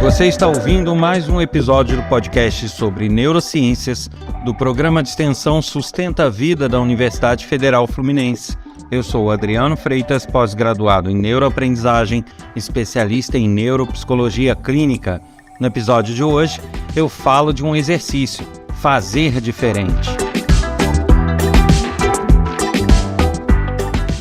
Você está ouvindo mais um episódio do podcast sobre neurociências do programa de extensão Sustenta a Vida da Universidade Federal Fluminense. Eu sou Adriano Freitas, pós-graduado em neuroaprendizagem, especialista em neuropsicologia clínica. No episódio de hoje, eu falo de um exercício, fazer diferente.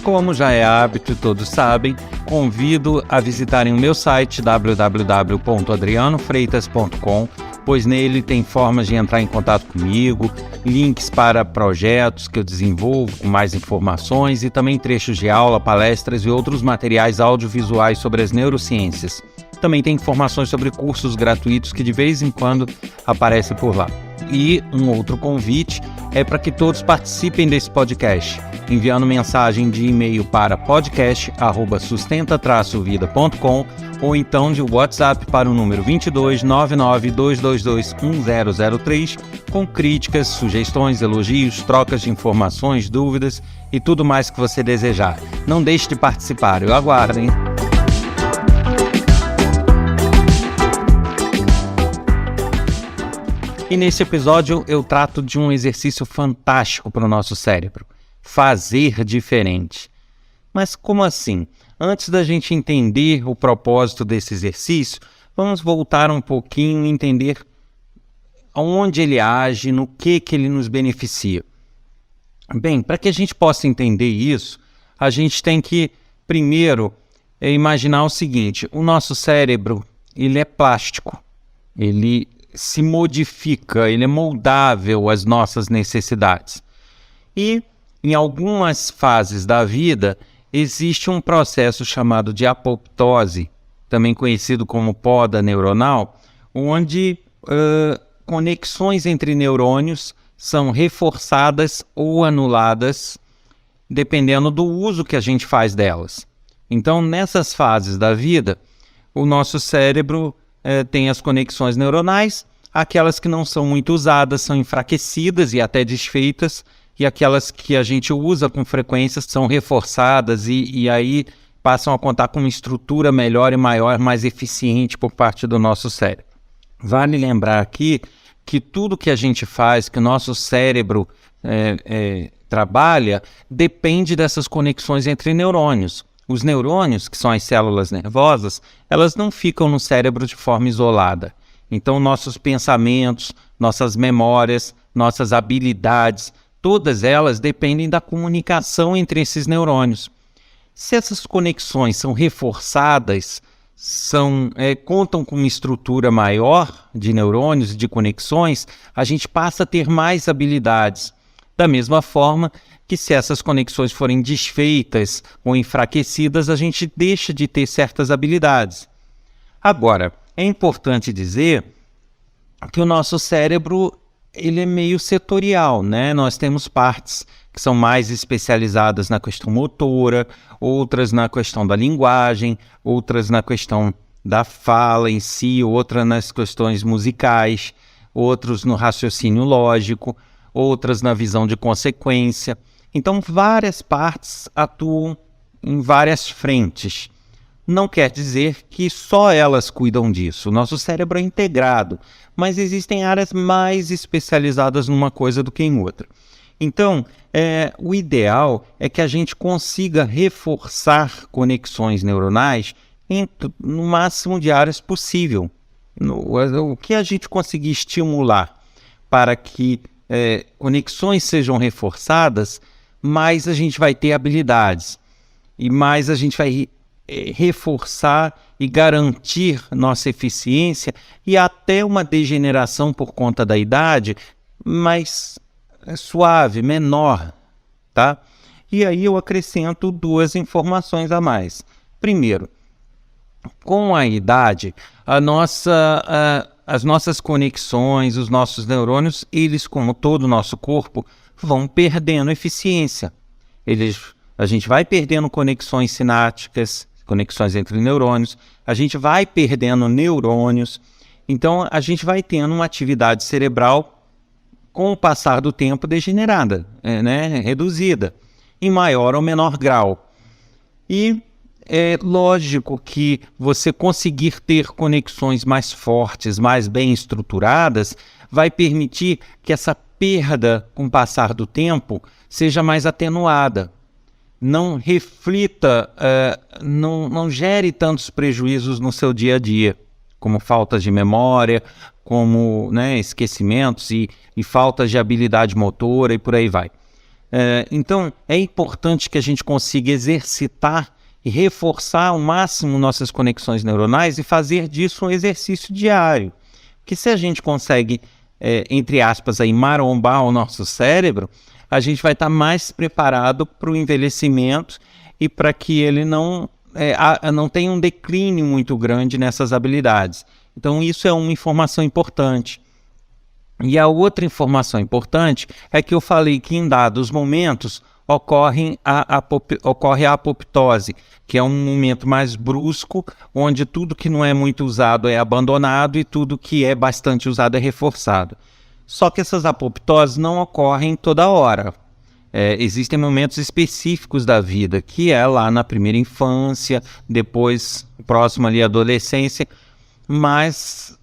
Como já é hábito e todos sabem, convido a visitarem o meu site www.adrianofreitas.com, pois nele tem formas de entrar em contato comigo, links para projetos que eu desenvolvo com mais informações e também trechos de aula, palestras e outros materiais audiovisuais sobre as neurociências. Também tem informações sobre cursos gratuitos que de vez em quando aparecem por lá. E um outro convite é para que todos participem desse podcast, enviando mensagem de e-mail para podcast@sustenta-vida.com ou então de WhatsApp para o número 22 99 222 1003 com críticas, sugestões, elogios, trocas de informações, dúvidas e tudo mais que você desejar. Não deixe de participar, eu aguardo, hein? E nesse episódio eu trato de um exercício fantástico para o nosso cérebro, fazer diferente. Mas como assim? Antes da gente entender o propósito desse exercício, vamos voltar um pouquinho e entender onde ele age, no que ele nos beneficia. Bem, para que a gente possa entender isso, a gente tem que, primeiro, imaginar o seguinte: o nosso cérebro, ele é plástico, ele se modifica, ele é moldável às nossas necessidades. E em algumas fases da vida existe um processo chamado de apoptose, também conhecido como poda neuronal, onde conexões entre neurônios são reforçadas ou anuladas dependendo do uso que a gente faz delas. Então, nessas fases da vida, o nosso cérebro tem as conexões neuronais, aquelas que não são muito usadas são enfraquecidas e até desfeitas, e aquelas que a gente usa com frequência são reforçadas e aí passam a contar com uma estrutura melhor e maior, mais eficiente por parte do nosso cérebro. Vale lembrar aqui que tudo que a gente faz, que o nosso cérebro trabalha, depende dessas conexões entre neurônios. Os neurônios, que são as células nervosas, elas não ficam no cérebro de forma isolada. Então, nossos pensamentos, nossas memórias, nossas habilidades, todas elas dependem da comunicação entre esses neurônios. Se essas conexões são reforçadas, contam com uma estrutura maior de neurônios e de conexões, a gente passa a ter mais habilidades. Da mesma forma que se essas conexões forem desfeitas ou enfraquecidas, a gente deixa de ter certas habilidades. Agora, é importante dizer que o nosso cérebro ele é meio setorial, né? Nós temos partes que são mais especializadas na questão motora, outras na questão da linguagem, outras na questão da fala em si, outra nas questões musicais, outros no raciocínio lógico, outras na visão de consequência. Então, várias partes atuam em várias frentes. Não quer dizer que só elas cuidam disso. O nosso cérebro é integrado, mas existem áreas mais especializadas numa coisa do que em outra. Então, o ideal é que a gente consiga reforçar conexões neuronais no máximo de áreas possível. O que a gente conseguir estimular para que conexões sejam reforçadas, mais a gente vai ter habilidades e mais a gente vai reforçar e garantir nossa eficiência e até uma degeneração por conta da idade mais suave, menor, tá? E aí eu acrescento duas informações a mais. Primeiro, com a idade, as nossas conexões, os nossos neurônios, eles, como todo o nosso corpo, vão perdendo eficiência. A gente vai perdendo conexões sinápticas, conexões entre neurônios, a gente vai perdendo neurônios, então a gente vai tendo uma atividade cerebral com o passar do tempo degenerada, reduzida, em maior ou menor grau. E é lógico que você conseguir ter conexões mais fortes, mais bem estruturadas, vai permitir que essa perda com o passar do tempo seja mais atenuada. Não reflita, não gere tantos prejuízos no seu dia a dia, como faltas de memória, como, né, esquecimentos e faltas de habilidade motora e por aí vai. Então, é importante que a gente consiga exercitar e reforçar ao máximo nossas conexões neuronais e fazer disso um exercício diário. Porque se a gente consegue, entre aspas, aí, marombar o nosso cérebro, a gente vai estar mais preparado para o envelhecimento e para que ele não tenha um declínio muito grande nessas habilidades. Então, isso é uma informação importante. E a outra informação importante é que eu falei que em dados momentos ocorre a apoptose, que é um momento mais brusco, onde tudo que não é muito usado é abandonado e tudo que é bastante usado é reforçado. Só que essas apoptoses não ocorrem toda hora. Existem momentos específicos da vida, que é lá na primeira infância, depois próximo ali à adolescência, mas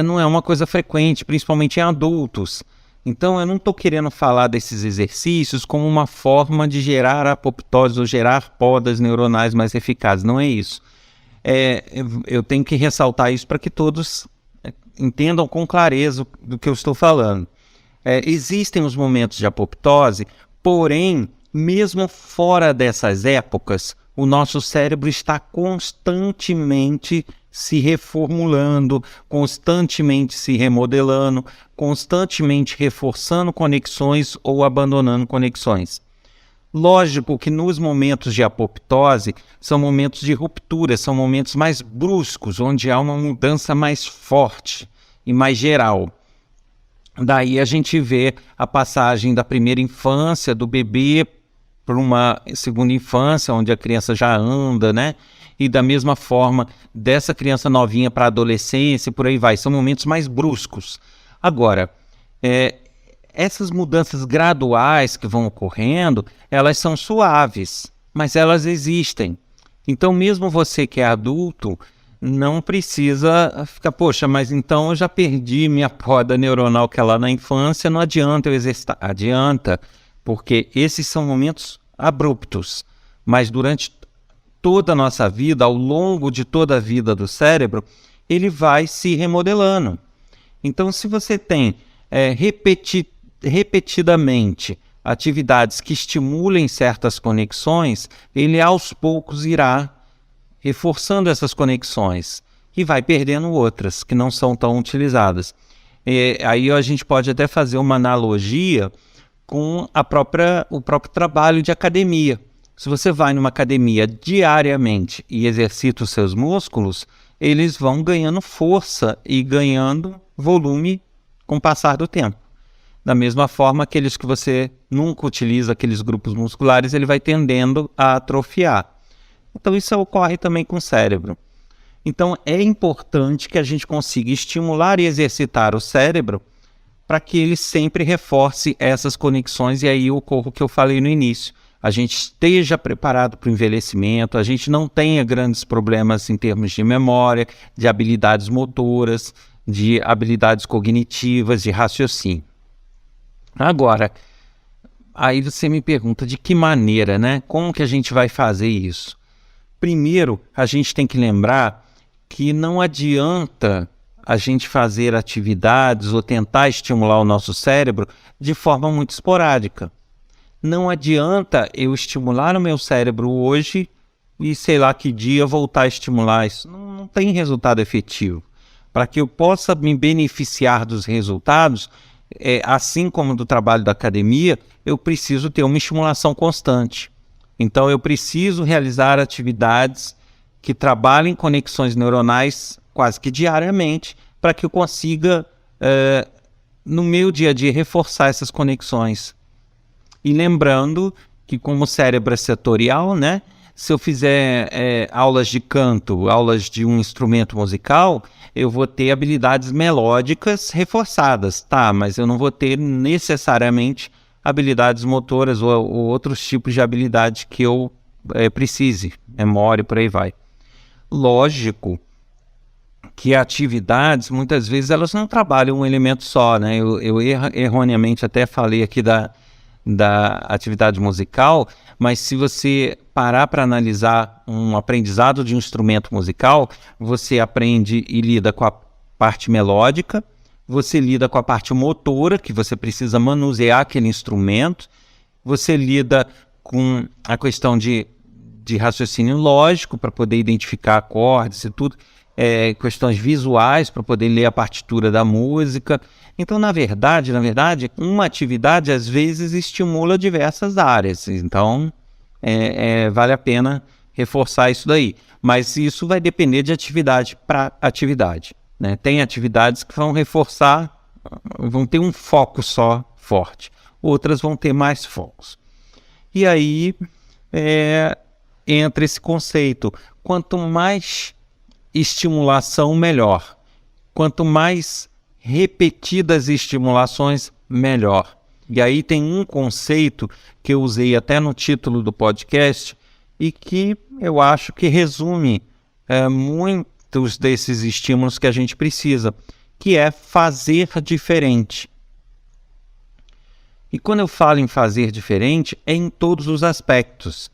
não é uma coisa frequente, principalmente em adultos. Então eu não estou querendo falar desses exercícios como uma forma de gerar apoptose ou gerar podas neuronais mais eficazes, não é isso. Eu tenho que ressaltar isso para que todos entendam com clareza do que eu estou falando. Existem os momentos de apoptose, porém, mesmo fora dessas épocas, o nosso cérebro está constantemente se reformulando, constantemente se remodelando, constantemente reforçando conexões ou abandonando conexões. Lógico que nos momentos de apoptose são momentos de ruptura, são momentos mais bruscos, onde há uma mudança mais forte e mais geral. Daí a gente vê a passagem da primeira infância, do bebê, para uma segunda infância, onde a criança já anda, né? E da mesma forma, dessa criança novinha para a adolescência, por aí vai. São momentos mais bruscos. Agora, essas mudanças graduais que vão ocorrendo, elas são suaves, mas elas existem. Então, mesmo você que é adulto, não precisa ficar, poxa, mas então eu já perdi minha poda neuronal que é lá na infância, não adianta eu exercitar. Adianta, porque esses são momentos abruptos, mas durante toda a nossa vida, ao longo de toda a vida do cérebro, ele vai se remodelando. Então, se você tem repetidamente atividades que estimulem certas conexões, ele aos poucos irá reforçando essas conexões e vai perdendo outras que não são tão utilizadas. Aí a gente pode até fazer uma analogia com o próprio trabalho de academia. Se você vai numa academia diariamente e exercita os seus músculos, eles vão ganhando força e ganhando volume com o passar do tempo. Da mesma forma, aqueles que você nunca utiliza, aqueles grupos musculares, ele vai tendendo a atrofiar. Então isso ocorre também com o cérebro. Então é importante que a gente consiga estimular e exercitar o cérebro para que ele sempre reforce essas conexões e aí ocorra o que eu falei no início. A gente esteja preparado para o envelhecimento, a gente não tenha grandes problemas em termos de memória, de habilidades motoras, de habilidades cognitivas, de raciocínio. Agora, aí você me pergunta de que maneira, né? Como que a gente vai fazer isso? Primeiro, a gente tem que lembrar que não adianta a gente fazer atividades ou tentar estimular o nosso cérebro de forma muito esporádica. Não adianta eu estimular o meu cérebro hoje e sei lá que dia voltar a estimular isso. Não tem resultado efetivo. Para que eu possa me beneficiar dos resultados, assim como do trabalho da academia, eu preciso ter uma estimulação constante. Então eu preciso realizar atividades que trabalhem conexões neuronais quase que diariamente para que eu consiga, no meu dia a dia, reforçar essas conexões. E lembrando que como o cérebro é setorial, né, se eu fizer aulas de canto, aulas de um instrumento musical, eu vou ter habilidades melódicas reforçadas, tá? Mas eu não vou ter necessariamente habilidades motoras ou outros tipos de habilidade que eu precise, memória, por aí vai. Lógico que atividades, muitas vezes, elas não trabalham um elemento só, né? Eu erroneamente até falei aqui da atividade musical, mas se você parar para analisar um aprendizado de um instrumento musical, você aprende e lida com a parte melódica, você lida com a parte motora, que você precisa manusear aquele instrumento, você lida com a questão de raciocínio lógico para poder identificar acordes e tudo, questões visuais para poder ler a partitura da música. Então, na verdade, uma atividade às vezes estimula diversas áreas. Então, vale a pena reforçar isso daí. Mas isso vai depender de atividade para atividade, né? Tem atividades que vão ter um foco só forte. Outras vão ter mais focos. E aí entra esse conceito. Quanto mais estimulação, melhor. Quanto mais repetidas estimulações, melhor. E aí tem um conceito que eu usei até no título do podcast e que eu acho que resume muitos desses estímulos que a gente precisa, que é fazer diferente. E quando eu falo em fazer diferente, é em todos os aspectos.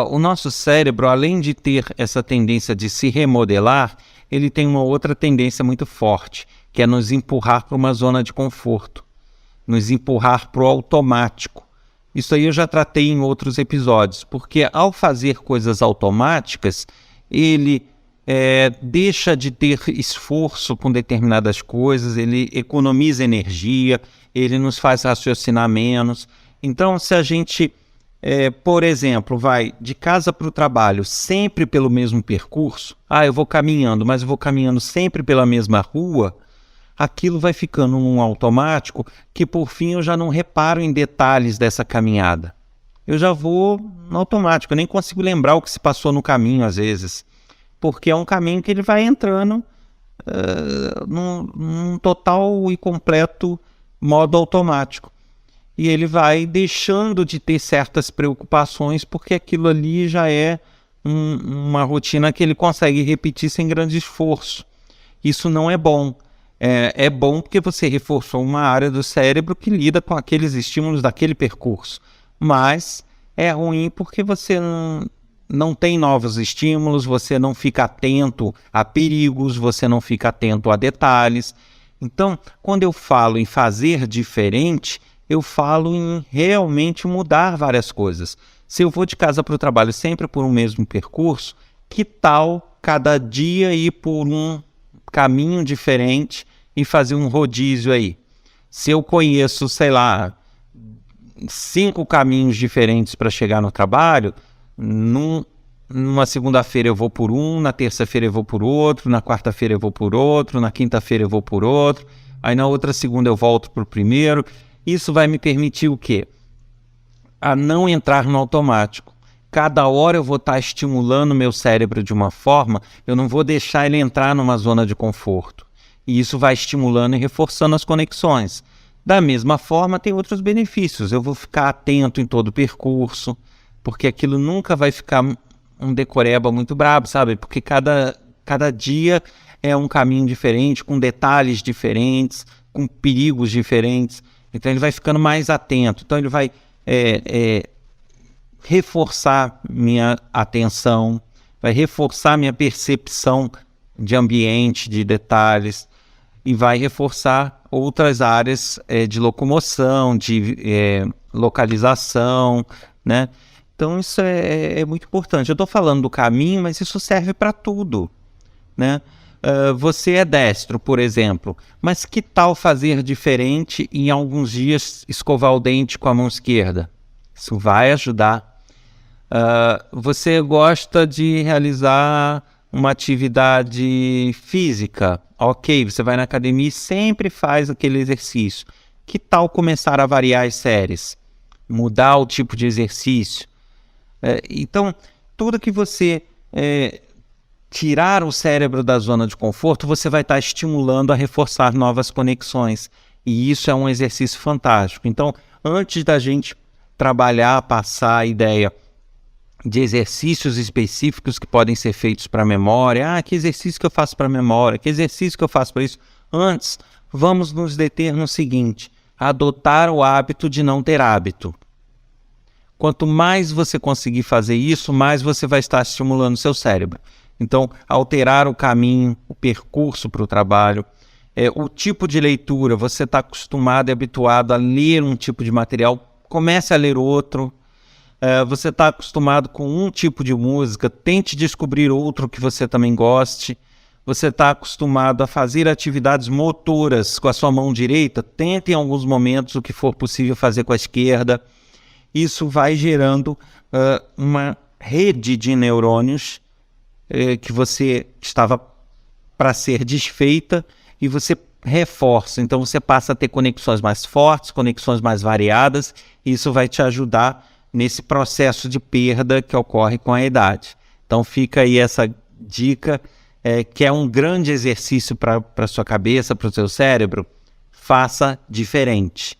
O nosso cérebro, além de ter essa tendência de se remodelar, ele tem uma outra tendência muito forte, que é nos empurrar para uma zona de conforto, nos empurrar para o automático. Isso aí eu já tratei em outros episódios, porque ao fazer coisas automáticas, ele deixa de ter esforço com determinadas coisas, ele economiza energia, ele nos faz raciocinar menos. Então, se a gente, por exemplo, vai de casa para o trabalho sempre pelo mesmo percurso, eu vou caminhando, mas eu vou caminhando sempre pela mesma rua, aquilo vai ficando num automático que, por fim, eu já não reparo em detalhes dessa caminhada. Eu já vou no automático, eu nem consigo lembrar o que se passou no caminho, às vezes, porque é um caminho que ele vai entrando num total e completo modo automático. E ele vai deixando de ter certas preocupações, porque aquilo ali já é uma rotina que ele consegue repetir sem grande esforço. Isso não é bom. É bom porque você reforçou uma área do cérebro que lida com aqueles estímulos daquele percurso. Mas é ruim porque você não tem novos estímulos, você não fica atento a perigos, você não fica atento a detalhes. Então, quando eu falo em fazer diferente, eu falo em realmente mudar várias coisas. Se eu vou de casa para o trabalho sempre por um mesmo percurso, que tal cada dia ir por um caminho diferente e fazer um rodízio aí? Se eu conheço, 5 caminhos diferentes para chegar no trabalho, numa segunda-feira eu vou por um, na terça-feira eu vou por outro, na quarta-feira eu vou por outro, na quinta-feira eu vou por outro, aí na outra segunda eu volto para o primeiro. Isso vai me permitir o quê? A não entrar no automático. Cada hora eu vou estar estimulando o meu cérebro de uma forma, eu não vou deixar ele entrar numa zona de conforto. E isso vai estimulando e reforçando as conexões. Da mesma forma, tem outros benefícios. Eu vou ficar atento em todo o percurso, porque aquilo nunca vai ficar um decoreba muito brabo, sabe? Porque cada dia é um caminho diferente, com detalhes diferentes, com perigos diferentes. Então ele vai ficando mais atento. Então ele vai reforçar minha atenção, vai reforçar minha percepção de ambiente, de detalhes, e vai reforçar outras áreas de locomoção, de localização, né? Então isso é muito importante. Eu estou falando do caminho, mas isso serve para tudo, né? Você é destro, por exemplo, mas que tal fazer diferente e em alguns dias escovar o dente com a mão esquerda? Isso vai ajudar. Você gosta de realizar uma atividade física? Ok, você vai na academia e sempre faz aquele exercício. Que tal começar a variar as séries? Mudar o tipo de exercício? Então, tudo que você tirar o cérebro da zona de conforto, você vai estar estimulando a reforçar novas conexões. E isso é um exercício fantástico. Então, antes da gente trabalhar, passar a ideia de exercícios específicos que podem ser feitos para a memória. Que exercício que eu faço para a memória? Que exercício que eu faço para isso? Antes, vamos nos deter no seguinte: adotar o hábito de não ter hábito. Quanto mais você conseguir fazer isso, mais você vai estar estimulando o seu cérebro. Então, alterar o caminho, o percurso para o trabalho, o tipo de leitura. Você está acostumado e habituado a ler um tipo de material, comece a ler outro. Você está acostumado com um tipo de música, tente descobrir outro que você também goste. Você está acostumado a fazer atividades motoras com a sua mão direita, tente em alguns momentos o que for possível fazer com a esquerda. Isso vai gerando uma rede de neurônios que você estava para ser desfeita e você reforça. Então você passa a ter conexões mais fortes, conexões mais variadas, e isso vai te ajudar nesse processo de perda que ocorre com a idade. Então fica aí essa dica, que é um grande exercício para a sua cabeça, para o seu cérebro. Faça diferente.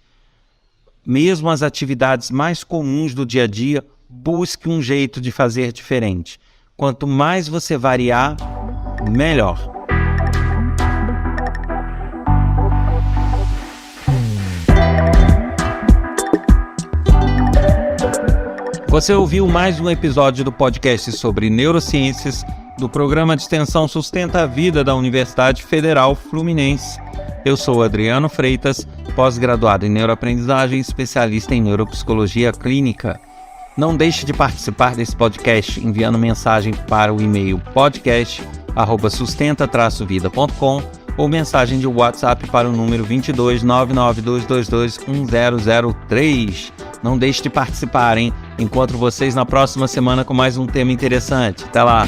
Mesmo as atividades mais comuns do dia a dia, busque um jeito de fazer diferente. Quanto mais você variar, melhor. Você ouviu mais um episódio do podcast sobre neurociências do programa de extensão Sustenta a Vida da Universidade Federal Fluminense. Eu sou Adriano Freitas, pós-graduado em neuroaprendizagem, especialista em neuropsicologia clínica. Não deixe de participar desse podcast enviando mensagem para o e-mail podcast@sustenta-vida.com ou mensagem de WhatsApp para o número 22 99222 1003. Não deixe de participar, hein? Encontro vocês na próxima semana com mais um tema interessante. Até lá!